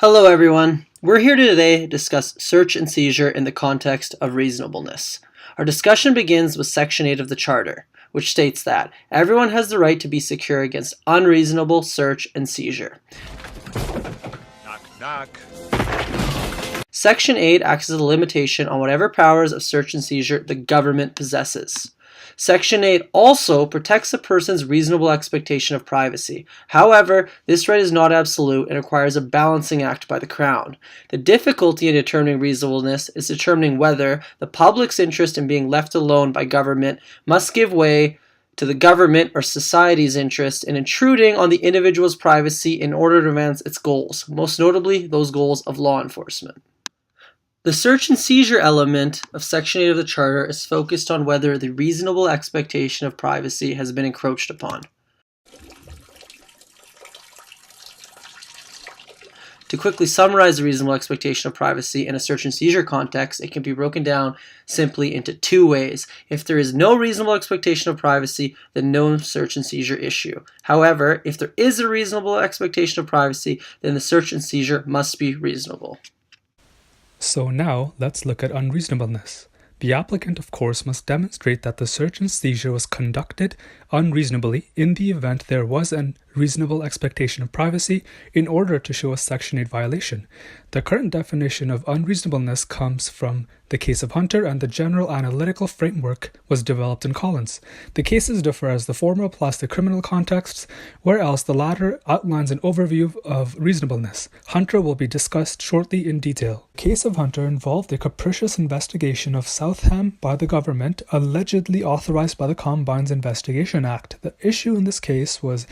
Hello everyone. We're here today to discuss search and seizure in the context of reasonableness. Our discussion begins with Section 8 of the Charter, which states that everyone has the right to be secure against unreasonable search and seizure. Knock, knock. Section 8 acts as a limitation on whatever powers of search and seizure the government possesses. Section 8 also protects a person's reasonable expectation of privacy. However, this right is not absolute and requires a balancing act by the Crown. The difficulty in determining reasonableness is determining whether the public's interest in being left alone by government must give way to the government or society's interest in intruding on the individual's privacy in order to advance its goals, most notably those goals of law enforcement. The search and seizure element of Section 8 of the Charter is focused on whether the reasonable expectation of privacy has been encroached upon. To quickly summarize the reasonable expectation of privacy in a search and seizure context, it can be broken down simply into two ways. If there is no reasonable expectation of privacy, then no search and seizure issue. However, if there is a reasonable expectation of privacy, then the search and seizure must be reasonable. So now, let's look at unreasonableness. The applicant, of course, must demonstrate that the search and seizure was conducted unreasonably in the event there was a reasonable expectation of privacy in order to show a Section 8 violation. The current definition of unreasonableness comes from the case of Hunter, and the general analytical framework was developed in Collins. The cases differ as the former applies to criminal contexts, whereas the latter outlines an overview of reasonableness. Hunter will be discussed shortly in detail. The case of Hunter involved a capricious investigation of Southam by the government, allegedly authorized by the Combines Investigation Act. The issue in this case was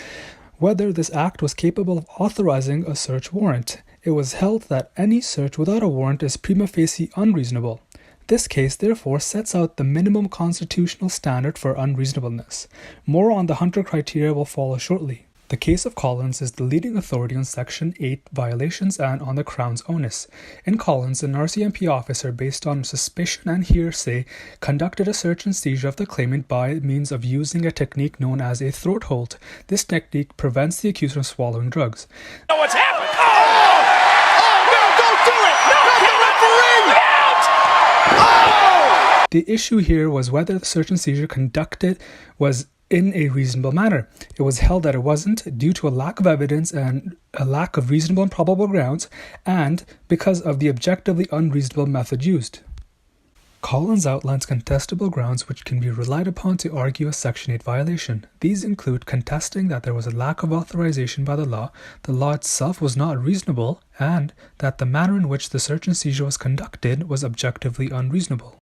whether this act was capable of authorizing a search warrant. It was held that any search without a warrant is prima facie unreasonable. This case therefore sets out the minimum constitutional standard for unreasonableness. More on the Hunter criteria will follow shortly. The case of Collins is the leading authority on Section 8 violations and on the Crown's onus. In Collins, an RCMP officer, based on suspicion and hearsay, conducted a search and seizure of the claimant by means of using a technique known as a throat hold. This technique prevents the accused from swallowing drugs. Know what's happened? Oh, no, don't do it! No, referee! Out! Oh! The issue here was whether the search and seizure conducted was in a reasonable manner. It was held that it wasn't due to a lack of evidence and a lack of reasonable and probable grounds, and because of the objectively unreasonable method used. Collins outlines contestable grounds which can be relied upon to argue a Section 8 violation. These include contesting that there was a lack of authorization by the law itself was not reasonable, and that the manner in which the search and seizure was conducted was objectively unreasonable.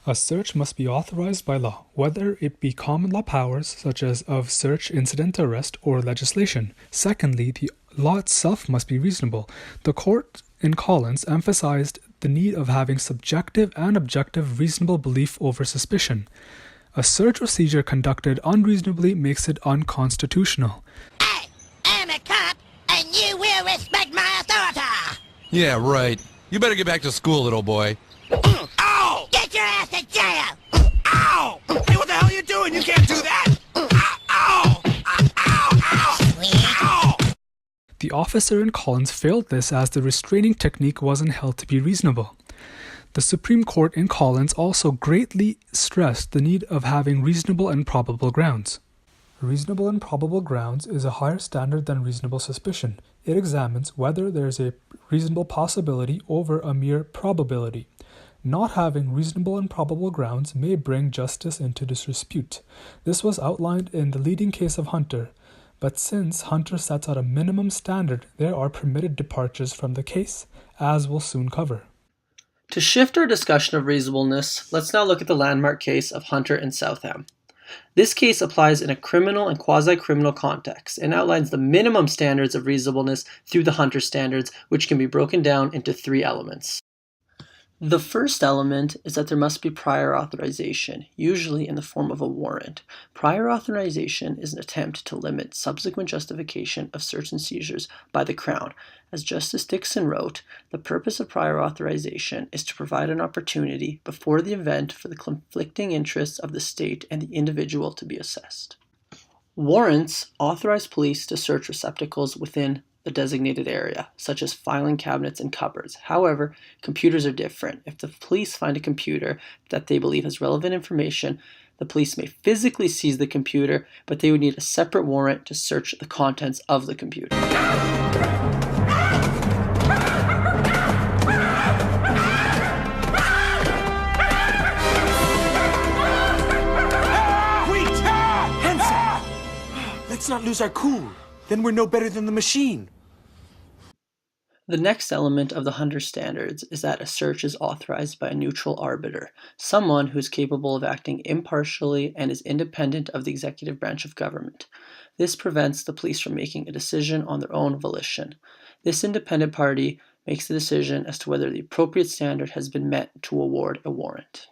A search must be authorized by law, whether it be common law powers such as of search, incident to arrest, or legislation. Secondly, the law itself must be reasonable. The court in Collins emphasized the need of having subjective and objective reasonable belief over suspicion. A search or seizure conducted unreasonably makes it unconstitutional. I am a cop, and you will respect my authority. Yeah, right. You better get back to school, little boy. Ow! Get your ass to jail! Ow! Hey, what the hell are you doing? You can't do that! Ow! Ow! Ow! Ow! The officer in Collins failed this as the restraining technique wasn't held to be reasonable. The Supreme Court in Collins also greatly stressed the need of having reasonable and probable grounds. Reasonable and probable grounds is a higher standard than reasonable suspicion. It examines whether there is a reasonable possibility over a mere probability. Not having reasonable and probable grounds may bring justice into disrepute. This was outlined in the leading case of Hunter, but since Hunter sets out a minimum standard, there are permitted departures from the case, as we'll soon cover. To shift our discussion of reasonableness, let's now look at the landmark case of Hunter and Southam. This case applies in a criminal and quasi-criminal context and outlines the minimum standards of reasonableness through the Hunter standards, which can be broken down into three elements. The first element is that there must be prior authorization, usually in the form of a warrant. Prior authorization is an attempt to limit subsequent justification of search and seizures by the Crown. As Justice Dixon wrote, the purpose of prior authorization is to provide an opportunity before the event for the conflicting interests of the state and the individual to be assessed. Warrants authorize police to search receptacles within the designated area, such as filing cabinets and cupboards. However, computers are different. If the police find a computer that they believe has relevant information, the police may physically seize the computer, but they would need a separate warrant to search the contents of the computer. Let's not lose our cool. Then we're no better than the machine. The next element of the Hunter standards is that a search is authorized by a neutral arbiter, someone who is capable of acting impartially and is independent of the executive branch of government. This prevents the police from making a decision on their own volition. This independent party makes the decision as to whether the appropriate standard has been met to award a warrant.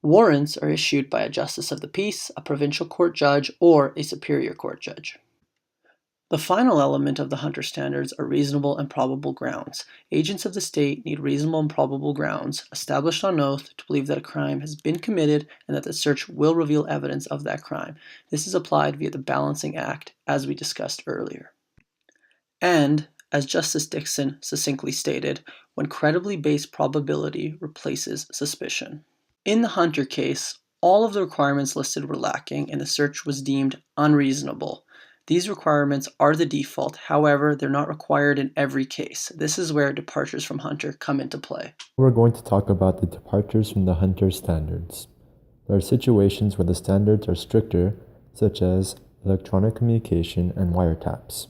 Warrants are issued by a justice of the peace, a provincial court judge, or a superior court judge. The final element of the Hunter standards are reasonable and probable grounds. Agents of the state need reasonable and probable grounds, established on oath, to believe that a crime has been committed and that the search will reveal evidence of that crime. This is applied via the balancing act, as we discussed earlier. And, as Justice Dixon succinctly stated, when credibly based probability replaces suspicion. In the Hunter case, all of the requirements listed were lacking and the search was deemed unreasonable. These requirements are the default, however, they're not required in every case. This is where departures from Hunter come into play. We're going to talk about the departures from the Hunter standards. There are situations where the standards are stricter, such as electronic communication and wiretaps.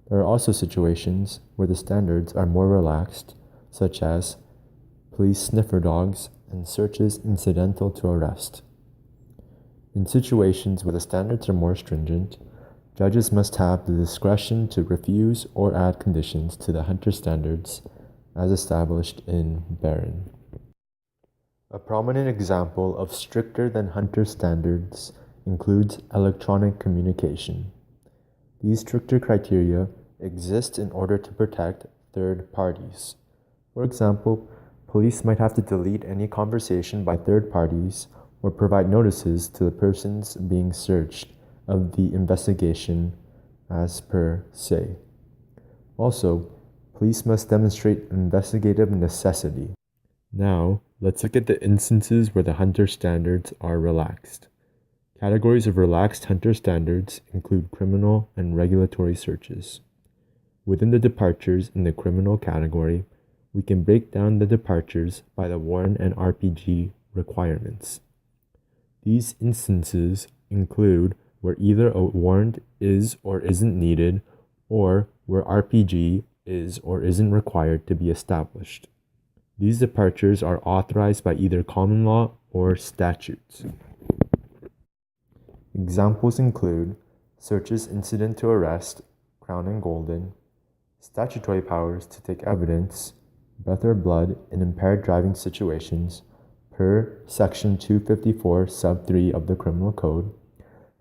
There are also situations where the standards are more relaxed, such as police sniffer dogs and searches incidental to arrest. In situations where the standards are more stringent, judges must have the discretion to refuse or add conditions to the Hunter standards as established in Barron. A prominent example of stricter than Hunter standards includes electronic communication. These stricter criteria exist in order to protect third parties. For example, police might have to delete any conversation by third parties or provide notices to the persons being searched of the investigation as per se. Also, police must demonstrate investigative necessity. Now, let's look at the instances where the Hunter standards are relaxed. Categories of relaxed Hunter standards include criminal and regulatory searches. Within the departures in the criminal category, we can break down the departures by the warrant and RPG requirements. These instances include where either a warrant is or isn't needed, or where RPG is or isn't required to be established. These departures are authorized by either common law or statutes. Examples include searches incident to arrest, Crown and Golden, statutory powers to take evidence, breath or blood in impaired driving situations, per Section 254 Sub 3 of the Criminal Code,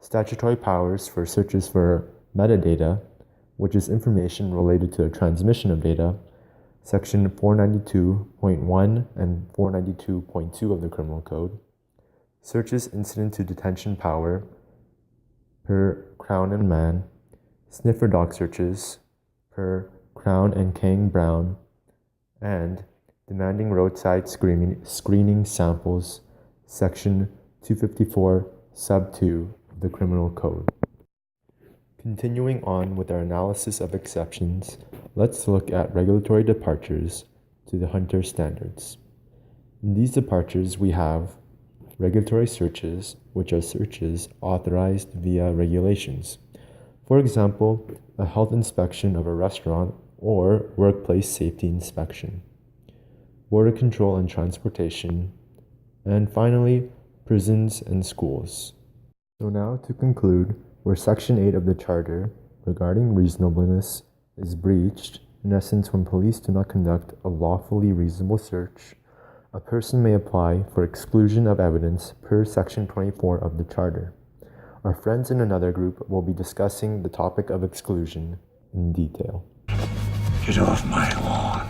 statutory powers for searches for metadata, which is information related to the transmission of data, Section 492.1 and 492.2 of the Criminal Code, searches incident to detention power, per Crown and Mann, sniffer dog searches, per Crown and Kang Brown, and demanding roadside screening samples, Section 254 Sub 2 of the Criminal Code. Continuing on with our analysis of exceptions, let's look at regulatory departures to the Hunter standards. In these departures, we have regulatory searches, which are searches authorized via regulations. For example, a health inspection of a restaurant or workplace safety inspection, border control and transportation, and finally, prisons and schools. So now to conclude, where Section 8 of the Charter regarding reasonableness is breached, in essence, when police do not conduct a lawfully reasonable search, a person may apply for exclusion of evidence per Section 24 of the Charter. Our friends in another group will be discussing the topic of exclusion in detail. Get off my lawn.